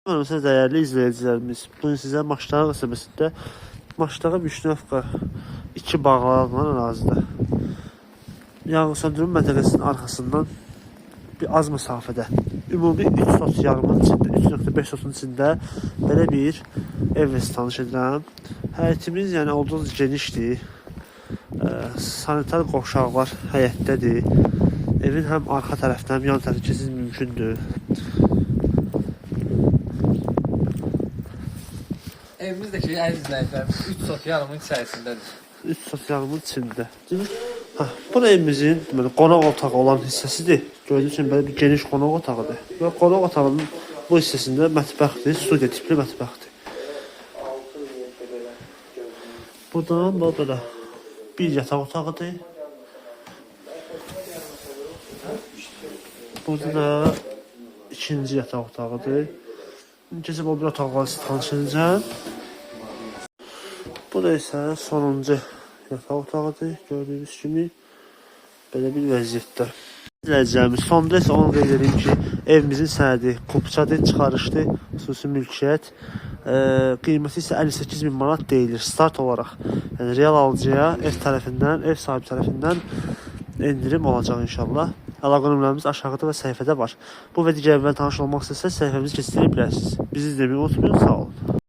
Mesela değerli izleyicilerimiz, bugün size Maçlar qısməsində Maçlara Müşnəfqa 2 bağlarla ərazidə yanğınsöndürmə məntəqəsinin arxasından bir az məsafədə ümumi 3 sot yarımın içində, 3.5 sotun içində belə bir evlə tanış edirəm. Həyətimiz yəni olduqca genişdir. Sanitar qovşaqlar həyətdədir. Evin həm arxa tərəfdən, həm yan tərəfdən keçid mümkündür. Evimizdeki əziz izləyicilərimiz 3 sot yarımın içərisindədir. 3 sot yarımın içində. Bu da evimizin deməli qonaq otağı olan hissəsidir. Gördüyünüz kimi belə bir geniş qonaq otağıdır. Və qonaq otağının bu hissəsində mətbəxdir, studiya tipli mətbəxdir. Buradan belə bir yataq otağıdır. Burada da ikinci yataq otağıdır. Keçib o bir otaqlarla tanış edəcəm. Bu da isə sonuncu yataq otağıdır. Gördüyünüz kimi belə bir vəziyyətdə. İzləyicilərimiz, sonda isə onu qeyd edeyim ki, evimizin sənədi Kupçadır, çıxarışdır, xüsusi mülkiyyət. Qiyməti isə 58.000 manat deyilir start olaraq. Yəni real alıcıya ev tərəfindən, ev sahibi tərəfindən endirim olacaq inşallah. Əlaqə nömrələrimiz aşağıda və səhifədə var. Bu və digər evlərlə tanış olmaq istəsəz səhifəmizi keçirə bilərsiniz. Bizi izləməyi unutmayın, sağ olun.